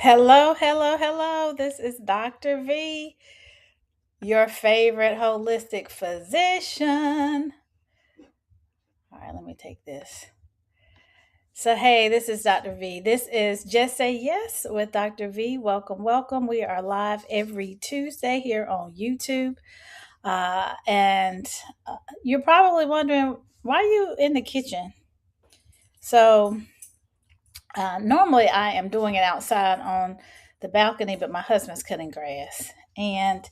Hello, hello, hello. This is Dr. V, your favorite holistic physician. All right, let me take this. So, hey, this is Dr. V. This is Just Say Yes with Dr. V. Welcome, welcome. We are live every Tuesday here on YouTube. And you're probably wondering, why are you in the kitchen? So, normally I am doing it outside on the balcony, but my husband's cutting grass. And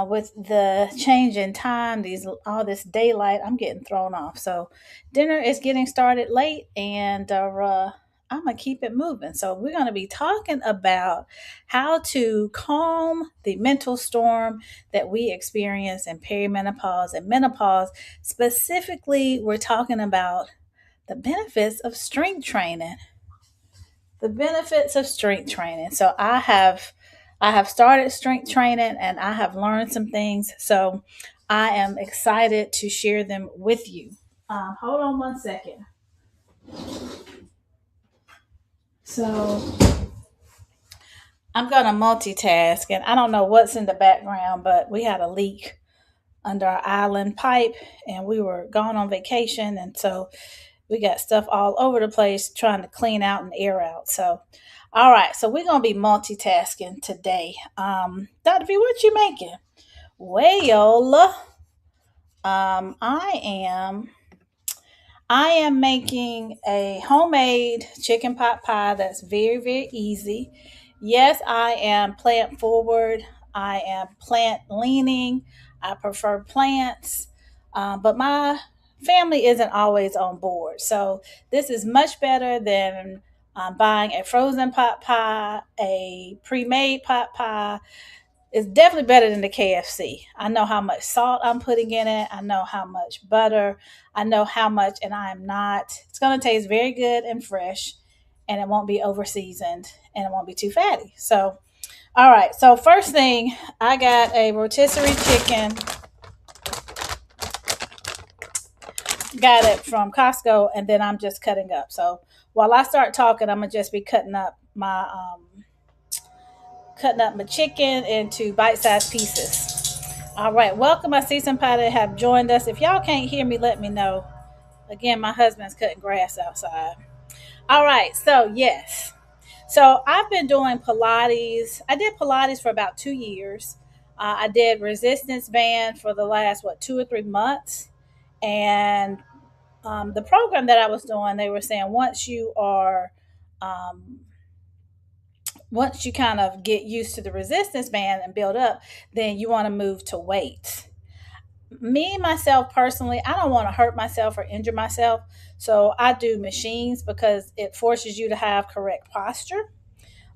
with the change in time, these all this daylight, I'm getting thrown off. So dinner is getting started late, and I'm gonna keep it moving. So we're gonna be talking about how to calm the mental storm that we experience in perimenopause and menopause. Specifically, we're talking about the benefits of strength training. The benefits of strength training. So I have started strength training and I have learned some things. So I am excited to share them with you. Hold on one second. So I'm going to multitask, and I don't know what's in the background, but we had a leak under our island pipe, and we were gone on vacation, and so we got stuff all over the place trying to clean out and air out. So, all right, so we're gonna be multitasking today. Dr. V, what you making? Well, I am making a homemade chicken pot pie that's very, very easy. Yes, I am plant forward. I am plant leaning. I prefer plants, but my family isn't always on board. So this is much better than buying a frozen pot pie, a pre-made pot pie. It's definitely better than the KFC. I know how much salt I'm putting in it. I know how much butter. I know how much, and I am not. It's going to taste very good and fresh, and it won't be over seasoned, and it won't be too fatty. So, all right. So, first thing, I got a rotisserie chicken. Got it from Costco, and then I'm just cutting up. So, while I start talking, I'm going to just be cutting up my chicken into bite-sized pieces. All right, welcome. I see somebody have joined us. If y'all can't hear me, let me know. Again, my husband's cutting grass outside. All right, so yes. So I've been doing Pilates. I did Pilates for about 2 years. I did resistance band for the last, 2 or 3 months. And the program that I was doing, they were saying um, once you kind of get used to the resistance band and build up, then you want to move to weights. Me myself personally, I don't want to hurt myself or injure myself, so I do machines because it forces you to have correct posture.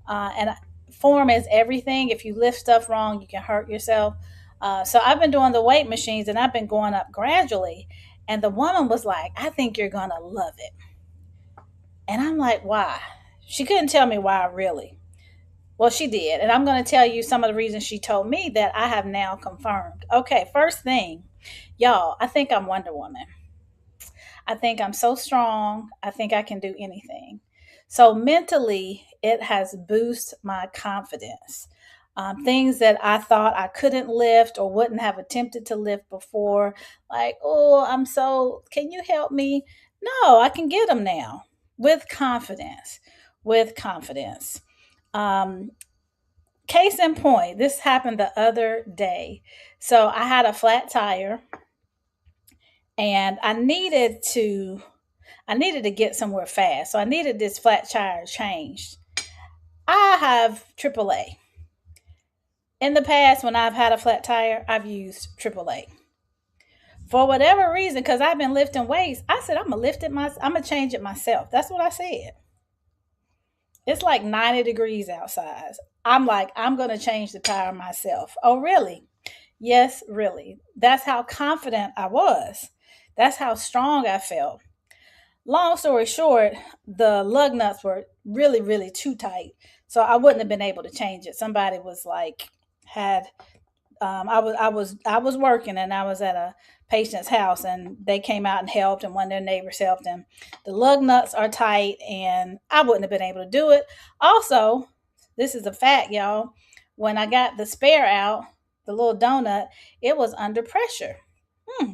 And form is everything. If you lift stuff wrong, you can hurt yourself. So I've been doing the weight machines, and I've been going up gradually. And the woman was like, "I think you're gonna love it." And I'm like, "Why?" She couldn't tell me why, really. Well, she did. And I'm going to tell you some of the reasons she told me that I have now confirmed. Okay, first thing, y'all, I think I'm Wonder Woman. I think I'm so strong. I think I can do anything. So mentally, it has boosted my confidence. Things that I thought I couldn't lift or wouldn't have attempted to lift before, like, oh, can you help me? No, I can get them now with confidence. With confidence. Um, Case in point, this happened the other day. So I had a flat tire, and I needed to get somewhere fast. So I needed this flat tire changed. I have AAA. In the past, when I've had a flat tire, I've used AAA. For whatever reason, because I've been lifting weights, I said I'm gonna change it myself. That's what I said. It's like 90 degrees outside. I'm like, I'm gonna change the tire myself. Oh, really? Yes, really. That's how confident I was. That's how strong I felt. Long story short, the lug nuts were really, really too tight. So I wouldn't have been able to change it. Somebody was like, had I was working, and I was at a patient's house, and they came out and helped, and one of their neighbors helped, and the lug nuts are tight, and I wouldn't have been able to do it. Also, This is a fact, y'all. When I got the spare out, the little donut, it was under pressure. Hmm.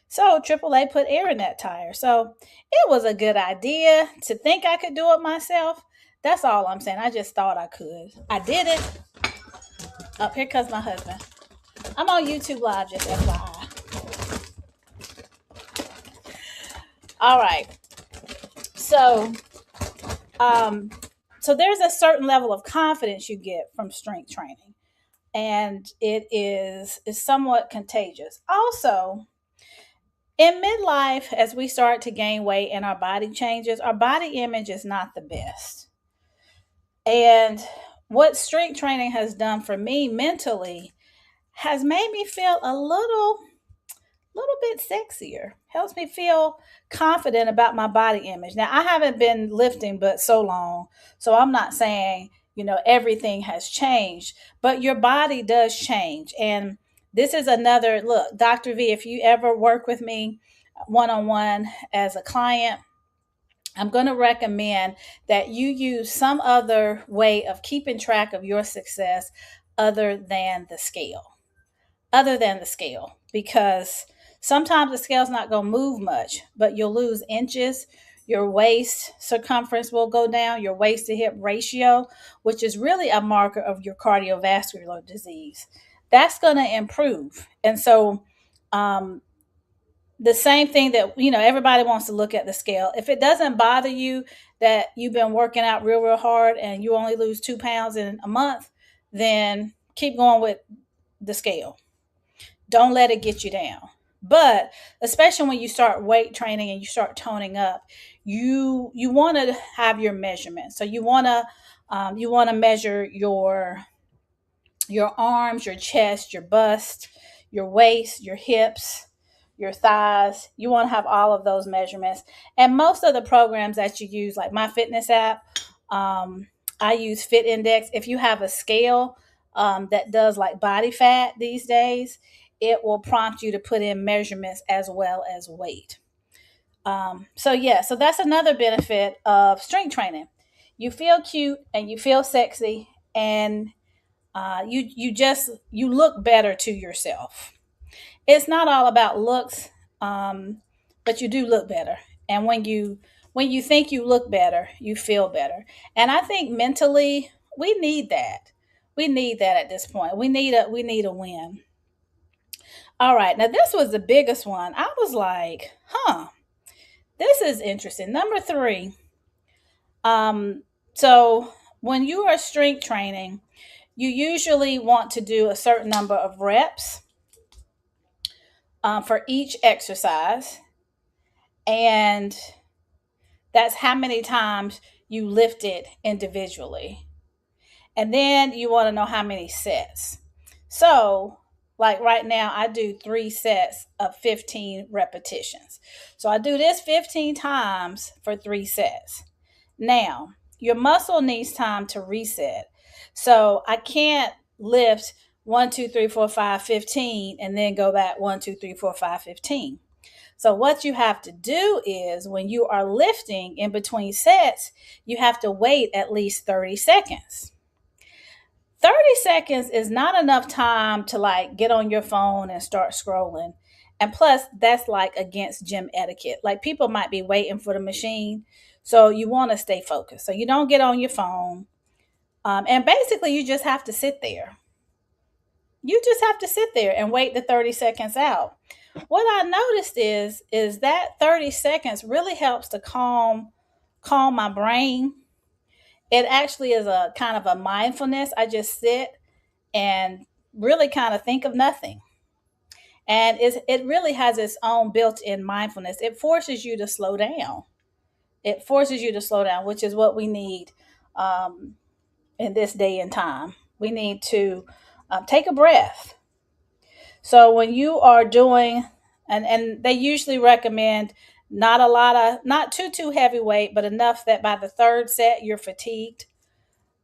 So AAA put air in that tire. So it was a good idea to think I could do it myself. That's all I'm saying. I just thought I could. I did it. Up here comes my husband. I'm on YouTube Live, just FYI. All right. So, um, so there's a certain level of confidence you get from strength training, and it is somewhat contagious. Also, in midlife, as we start to gain weight and our body changes, our body image is not the best. And what strength training has done for me mentally has made me feel a little bit sexier. Helps me feel confident about my body image. Now, I haven't been lifting but so long, so I'm not saying, everything has changed, but your body does change. And this is another look, Dr. V, if you ever work with me one on one as a client, I'm going to recommend that you use some other way of keeping track of your success other than the scale. Other than the scale, because sometimes the scale's not going to move much, but you'll lose inches. Your waist circumference will go down, your waist to hip ratio, which is really a marker of your cardiovascular disease. That's going to improve. And so, um, the same thing that everybody wants to look at the scale. If it doesn't bother you that you've been working out real hard and you only lose 2 pounds in a month, then keep going with the scale. Don't let it get you down. But especially when you start weight training and you start toning up, you want to have your measurements. So you want to measure your arms, your chest, your bust, your waist, your hips, your thighs. You want to have all of those measurements. And most of the programs that you use, like my fitness app, I use Fit Index. If you have a scale that does like body fat these days, it will prompt you to put in measurements as well as weight. So that's another benefit of strength training. You feel cute and you feel sexy, and you look better to yourself. It's not all about looks, but you do look better. And when you think you look better, you feel better. And I think mentally we need that. We need that at this point. We need a win. All right, now this was the biggest one. I was like, this is interesting. Number three. Um, so when you are strength training, you usually want to do a certain number of reps for each exercise, and that's how many times you lift it individually. And then you want to know how many sets. So, like right now, I do 3 sets of 15 repetitions. So I do this 15 times for 3 sets. Now, your muscle needs time to reset. So I can't lift 1, 2, 3, 4, 5, 15, and then go back 1, 2, 3, 4, 5, 15. So what you have to do is when you are lifting in between sets, you have to wait at least 30 seconds. 30 seconds is not enough time to like get on your phone and start scrolling. And plus, that's like against gym etiquette. Like people might be waiting for the machine. So you want to stay focused. So you don't get on your phone. And basically, you just have to sit there. You just have to sit there and wait the 30 seconds out. What I noticed is that 30 seconds really helps to calm my brain. It actually is a kind of a mindfulness. I just sit and really kind of think of nothing. And it really has its own built-in mindfulness. It forces you to slow down. It forces you to slow down, which is what we need um, in this day and time. We need to take a breath. So when you are doing, and they usually recommend not too heavy weight, but enough that by the third set you're fatigued.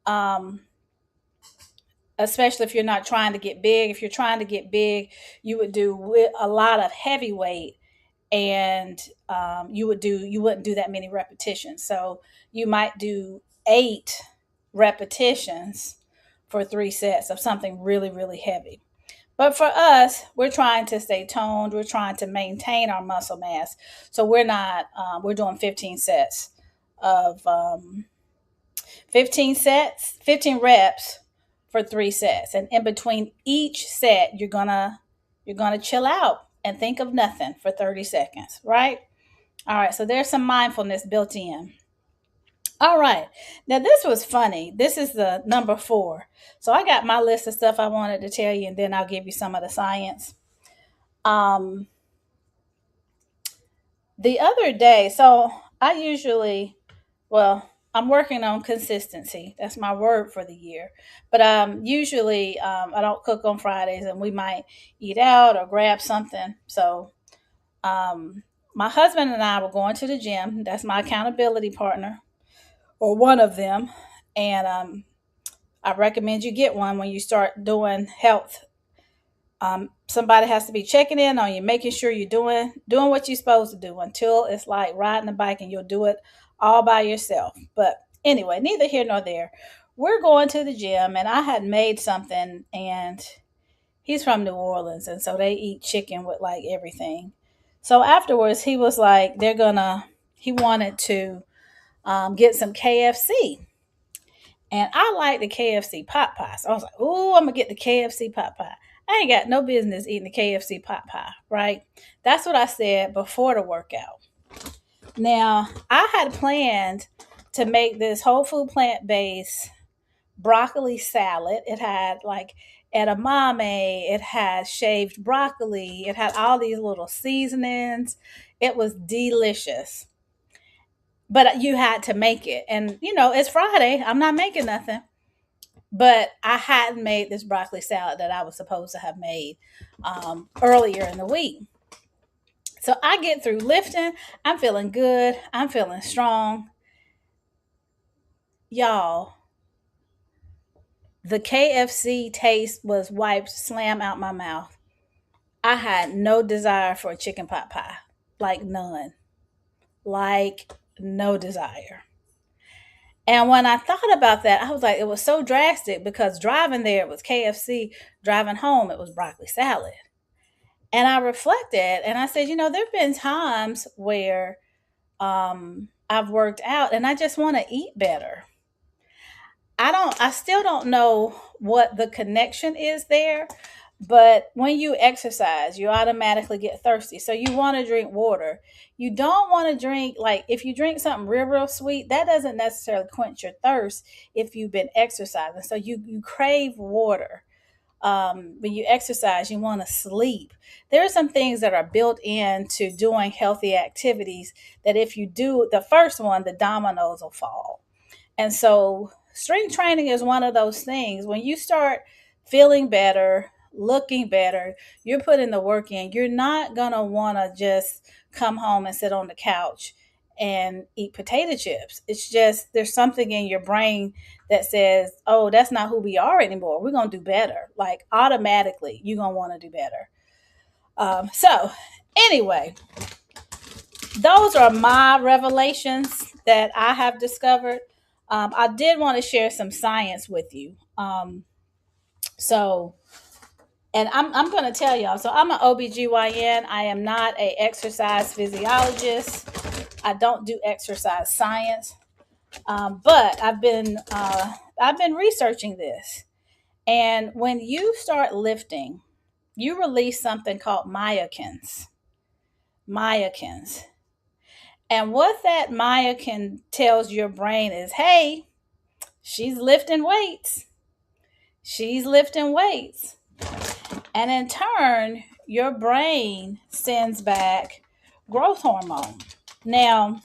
Um, Especially if you're not trying to get big. If you're trying to get big, you would do a lot of heavy weight, and you wouldn't do that many repetitions. So you might do 8 repetitions for 3 sets of something really, really heavy. But for us, we're trying to stay toned. We're trying to maintain our muscle mass. So we're not, we're doing 15 sets of 15 sets, 15 reps for 3 sets. And in between each set, you're gonna chill out and think of nothing for 30 seconds, right? All right, so there's some mindfulness built in. All right. Now this was funny. This is the number 4. So I got my list of stuff I wanted to tell you, and then I'll give you some of the science. Um, the other day, so I usually, well, I'm working on consistency. That's my word for the year. But usually I don't cook on Fridays, and we might eat out or grab something. So my husband and I were going to the gym. That's my accountability partner, or one of them. And I recommend you get one when you start doing health. Somebody has to be checking in on you, making sure you're doing what you're supposed to do, until it's like riding a bike and you'll do it all by yourself. But anyway, neither here nor there. We're going to the gym, and I had made something, and he's from New Orleans, and so they eat chicken with like everything. So afterwards, he was like, he wanted to get some KFC. And I like the KFC pot pie. So I was like, "Ooh, I'm gonna get the KFC pot pie." I ain't got no business eating the KFC pot pie, right? That's what I said before the workout. Now, I had planned to make this whole food plant based broccoli salad. It had like edamame, it had shaved broccoli, it had all these little seasonings. It was delicious. But you had to make it. And, it's Friday. I'm not making nothing. But I hadn't made this broccoli salad that I was supposed to have made earlier in the week. So I get through lifting. I'm feeling good. I'm feeling strong. Y'all, the KFC taste was wiped slam out my mouth. I had no desire for a chicken pot pie. Like none. Like no desire. And when I thought about that, I was like, it was so drastic, because driving there it was KFC, driving home it was broccoli salad. And I reflected and I said, there have been times where I've worked out and I just want to eat better. I still don't know what the connection is there, but when you exercise, you automatically get thirsty. So you want to drink water. You don't want to drink, like, if you drink something real, real sweet, that doesn't necessarily quench your thirst if you've been exercising. So you crave water. When you exercise, you want to sleep. There are some things that are built into doing healthy activities that if you do the first one, the dominoes will fall. And so strength training is one of those things. When you start feeling better, looking better, you're putting the work in. You're not going to want to just come home and sit on the couch and eat potato chips. It's just there's something in your brain that says, oh, that's not who we are anymore. We're going to do better. Like automatically, you're going to want to do better. So anyway, those are my revelations that I have discovered. I did want to share some science with you. So, and I'm going to tell y'all. So I'm an OBGYN. I am not a exercise physiologist. I don't do exercise science. But I've been researching this. And when you start lifting, you release something called myokines. Myokines. And what that myokin tells your brain is, hey, she's lifting weights. She's lifting weights. And in turn, your brain sends back growth hormone. Now,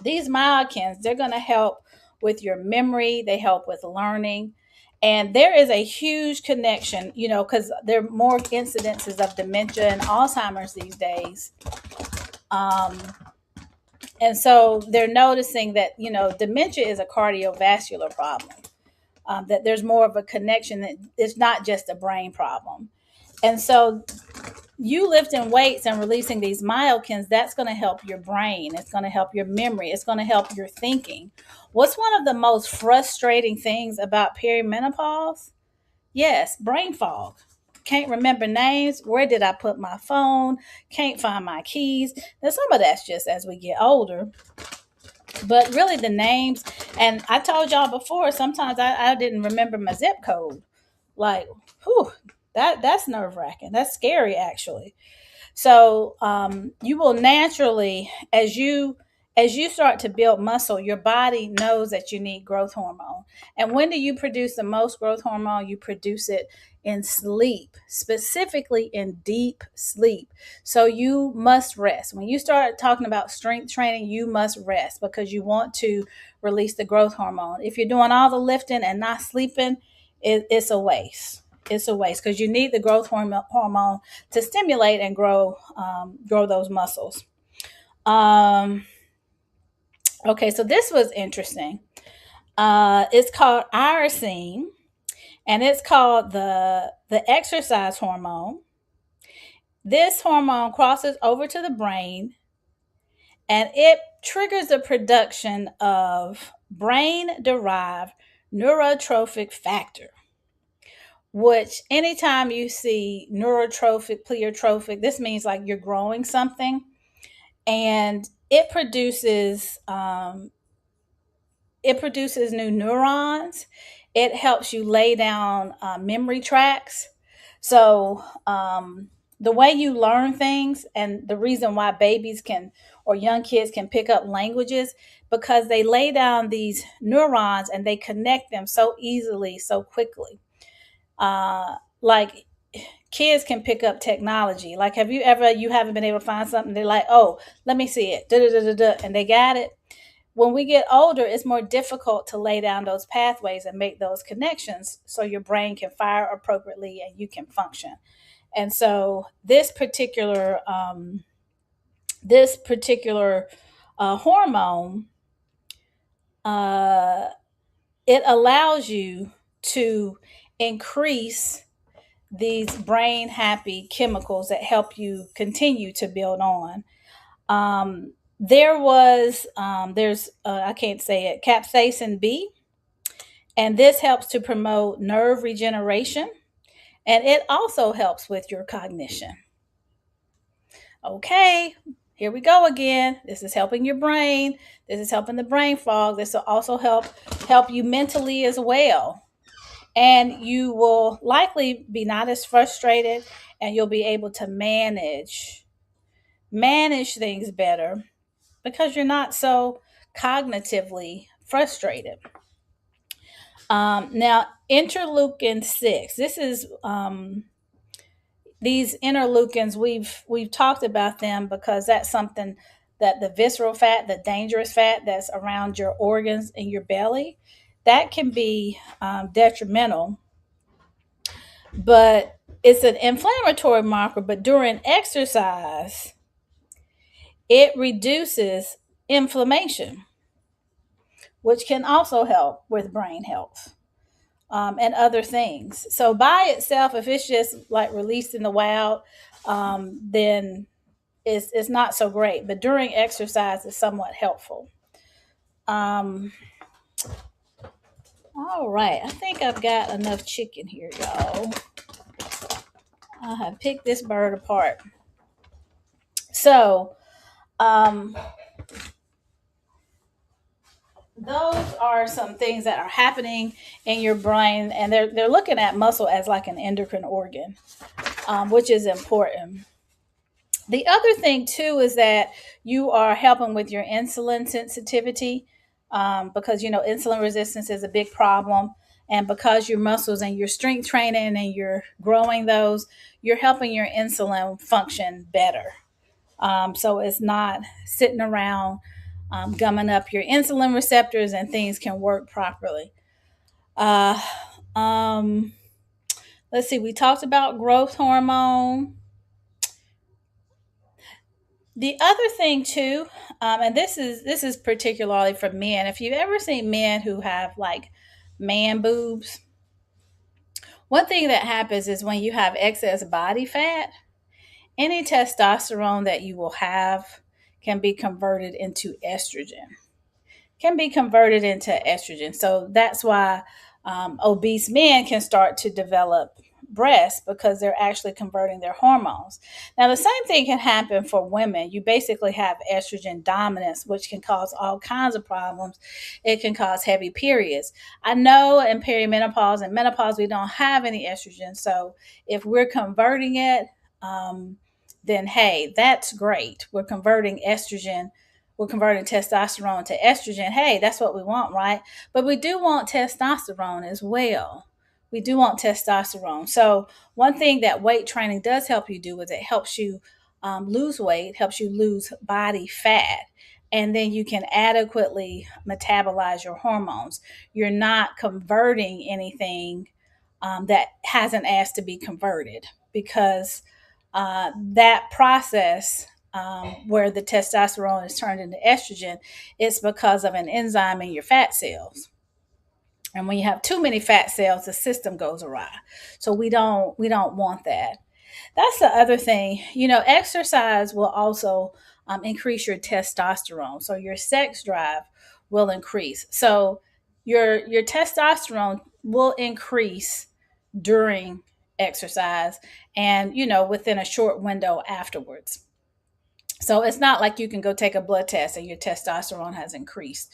these myokines, they're going to help with your memory. They help with learning. And there is a huge connection, because there are more incidences of dementia and Alzheimer's these days. And so they're noticing that, dementia is a cardiovascular problem, that there's more of a connection, that it's not just a brain problem. And so you lifting weights and releasing these myokines, that's going to help your brain. It's going to help your memory. It's going to help your thinking. What's one of the most frustrating things about perimenopause? Yes, brain fog. Can't remember names. Where did I put my phone? Can't find my keys. Now, some of that's just as we get older, but really the names. And I told y'all before, sometimes I didn't remember my zip code. Like, whew, that's nerve wracking. That's scary, actually. So you will naturally, as you start to build muscle, your body knows that you need growth hormone. And when do you produce the most growth hormone? You produce it in sleep, specifically in deep sleep. So you must rest. When you start talking about strength training, you must rest because you want to release the growth hormone. If you're doing all the lifting and not sleeping, it's a waste. It's a waste because you need the growth hormone to stimulate and grow those muscles. Um, okay, so this was interesting. It's called irisin, and it's called the exercise hormone. This hormone crosses over to the brain, and it triggers the production of brain-derived neurotrophic factor. Which anytime you see neurotrophic, pleiotropic, this means like you're growing something, and it produces new neurons. It helps you lay down memory tracks. So the way you learn things, and the reason why babies can or young kids can pick up languages, because they lay down these neurons and they connect them so easily, so quickly. Like kids can pick up technology. Like, have you ever, you haven't been able to find something, they're like, oh, let me see it, da, da, da, da, da, and they got it. When we get older, it's more difficult to lay down those pathways and make those connections so your brain can fire appropriately and you can function. And so this particular hormone, uh, it allows you to increase these brain happy chemicals that help you continue to build on. There's I can't say it, capsaicin B, and this helps to promote nerve regeneration, and it also helps with your cognition. Okay, here we go again. This is helping your brain. This is helping the brain fog. This will also help you mentally as well. And you will likely be not as frustrated, and you'll be able to manage things better because you're not so cognitively frustrated. Now, interleukin 6. This is these interleukins. We've talked about them because that's something that the visceral fat, the dangerous fat that's around your organs in your belly, that can be detrimental. But it's an inflammatory marker. But during exercise, it reduces inflammation, which can also help with brain health and other things. So by itself, if it's just like released in the wild, then it's not so great. But during exercise, it's somewhat helpful. Um, all right, I think I've got enough chicken here, y'all. I have picked this bird apart. So um, those are some things that are happening in your brain, and they're looking at muscle as like an endocrine organ, which is important. The other thing too is that you are helping with your insulin sensitivity, because insulin resistance is a big problem, and because your muscles and your strength training and you're growing those, you're helping your insulin function better. So it's not sitting around gumming up your insulin receptors, and things can work properly. Uh, um, let's see, we talked about growth hormone. The other thing too, and this is particularly for men. If you've ever seen men who have like man boobs, one thing that happens is when you have excess body fat, any testosterone that you will have can be converted into estrogen, can be converted into estrogen. So that's why obese men can start to develop breasts, because they're actually converting their hormones. Now, the same thing can happen for women. You basically have estrogen dominance, which can cause all kinds of problems. It can cause heavy periods. I know in perimenopause and menopause, we don't have any estrogen. So if we're converting it, then hey, that's great. We're converting estrogen, we're converting testosterone to estrogen. Hey, that's what we want, right? But we do want testosterone as well. We do want testosterone. So, one thing that weight training does help you do is it helps you lose weight, helps you lose body fat, and then you can adequately metabolize your hormones. You're not converting anything that hasn't asked to be converted, because that process where the testosterone is turned into estrogen, it's because of an enzyme in your fat cells. And when you have too many fat cells, the system goes awry. So we don't want that. That's the other thing. Exercise will also increase your testosterone. So your sex drive will increase. So your testosterone will increase during exercise, and within a short window afterwards. So it's not like you can go take a blood test and your testosterone has increased.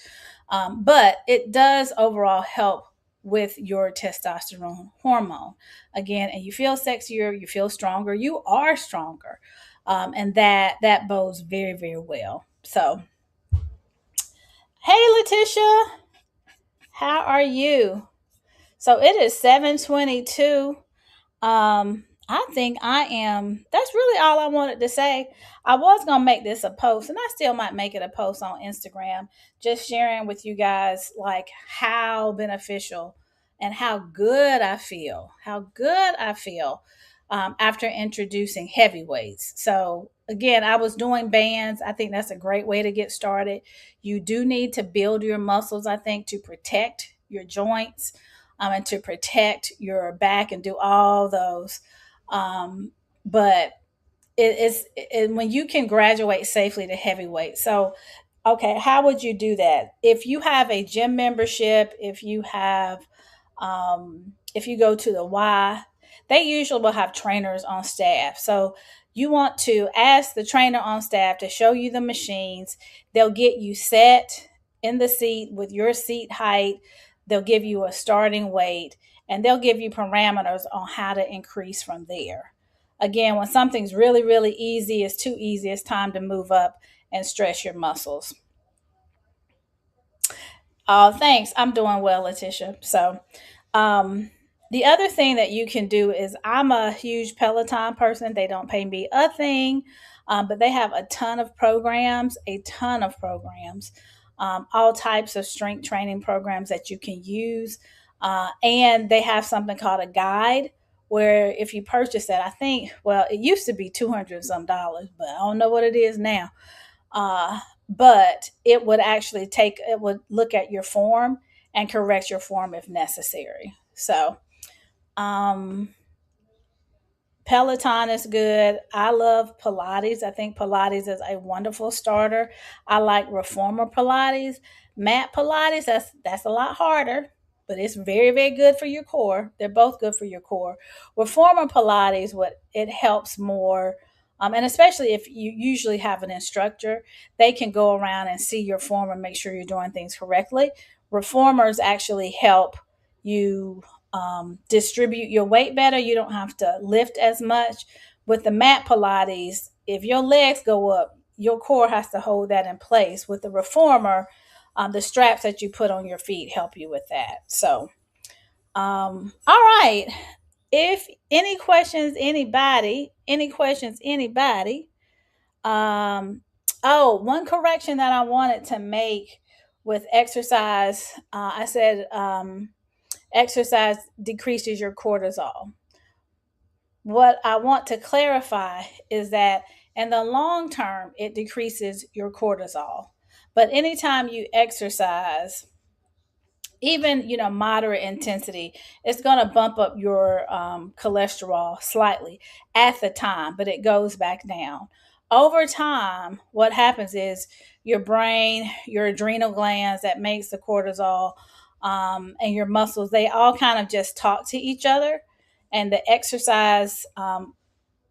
But it does overall help with your testosterone hormone again, and you feel sexier, you feel stronger, you are stronger. And that bodes very, very well. So, hey Letitia, how are you? So it is 7:22. I think I am. That's really all I wanted to say. I was gonna make this a post, and I still might make it a post on Instagram, just sharing with you guys like how beneficial and how good I feel. How good I feel after introducing heavyweights. So again, I was doing bands. I think that's a great way to get started. You do need to build your muscles, I think, to protect your joints, and to protect your back and do all those. But when you can graduate safely to heavyweight. So, okay, how would you do that? If you have a gym membership, if you go to the Y, they usually will have trainers on staff. So you want to ask the trainer on staff to show you the machines. They'll get you set in the seat with your seat height. They'll give you a starting weight, and they'll give you parameters on how to increase from there. Again, when something's really, really easy, it's too easy, it's time to move up and stress your muscles. Oh, thanks. I'm doing well, Letitia. So, um, the other thing that you can do is I'm a huge Peloton person. They don't pay me a thing, but they have a ton of programs, all types of strength training programs that you can use. And they have something called a guide, where if you purchase that, I think, well, it used to be 200 some dollars, but I don't know what it is now. But it would look at your form and correct your form if necessary. So, um, Peloton is good. I love Pilates. I think Pilates is a wonderful starter. I like reformer Pilates. Mat Pilates, that's a lot harder, but it's very, very good for your core. They're both good for your core. Reformer Pilates, what it helps more, and especially if you usually have an instructor, they can go around and see your form and make sure you're doing things correctly. Reformers actually help you distribute your weight better. You don't have to lift as much. With the mat Pilates, if your legs go up, your core has to hold that in place. With the reformer, the straps that you put on your feet help you with that. So, all right. If any questions, anybody, oh, one correction that I wanted to make with exercise, I said, exercise decreases your cortisol. What I want to clarify is that in the long term, it decreases your cortisol. But anytime you exercise, even moderate intensity, it's going to bump up your cholesterol slightly at the time, but it goes back down over time. What happens is your brain, your adrenal glands that makes the cortisol, and your muscles, they all kind of just talk to each other, and the exercise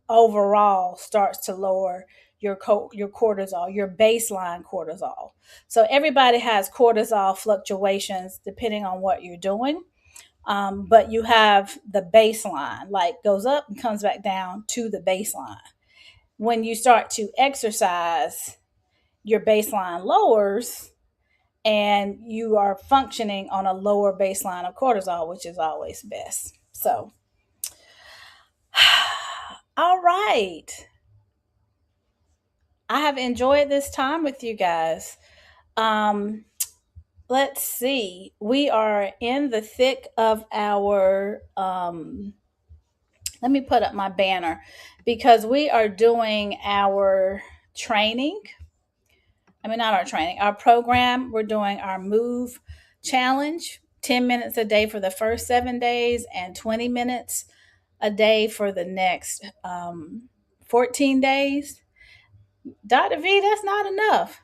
overall starts to lower your cortisol, your baseline cortisol. So everybody has cortisol fluctuations depending on what you're doing. But you have the baseline, like goes up and comes back down to the baseline. When you start to exercise, your baseline lowers and you are functioning on a lower baseline of cortisol, which is always best. So, all right. I have enjoyed this time with you guys. Um, let's see. We are in the thick of our. Let me put up my banner because we are doing our training. I mean, not our training, our program. We're doing our move challenge, 10 minutes a day for the first 7 days and 20 minutes a day for the next 14 days. Dr. V, that's not enough.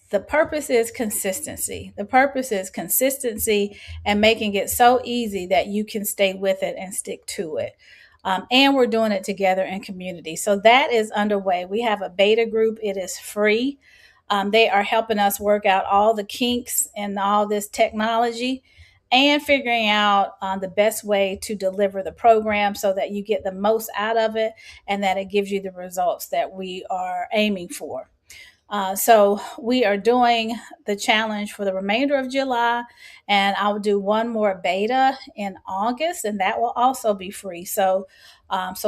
The purpose is consistency. The purpose is consistency and making it so easy that you can stay with it and stick to it. And we're doing it together in community. So that is underway. We have a beta group. It is free. They are helping us work out all the kinks and all this technology and figuring out the best way to deliver the program so that you get the most out of it and that it gives you the results that we are aiming for. So we are doing the challenge for the remainder of July, and I'll do one more beta in August, and that will also be free. So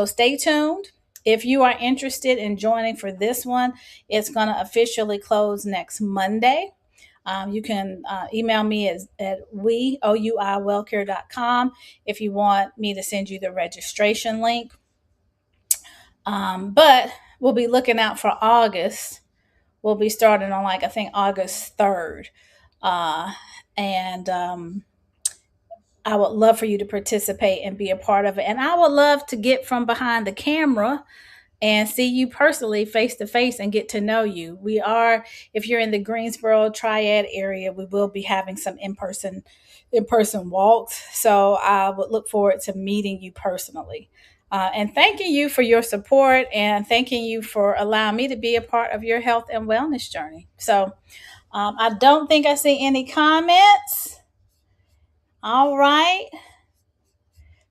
stay tuned. If you are interested in joining for this one, it's going to officially close next Monday. You can email me at ouiwellcare.com if you want me to send you the registration link. But we'll be looking out for August. We'll be starting on I think August 3rd. And I would love for you to participate and be a part of it. And I would love to get from behind the camera and see you personally face to face and get to know you. We are, if you're in the Greensboro Triad area, we will be having some in-person walks. So I would look forward to meeting you personally. And thanking you for your support and thanking you for allowing me to be a part of your health and wellness journey. So I don't think I see any comments. All right.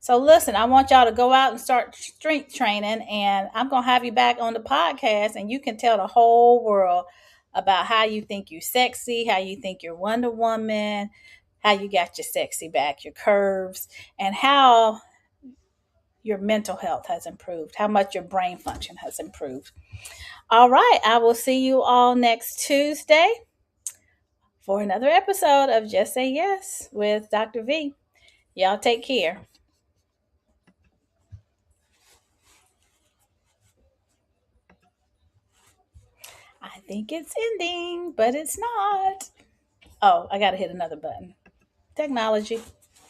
So listen, I want y'all to go out and start strength training, and I'm going to have you back on the podcast, and you can tell the whole world about how you think you're sexy, how you think you're Wonder Woman, how you got your sexy back, your curves, and how your mental health has improved, how much your brain function has improved. All right, I will see you all next Tuesday for another episode of Just Say Yes with Dr. V. Y'all take care. I think it's ending, but it's not. Oh, I got to hit another button. Technology.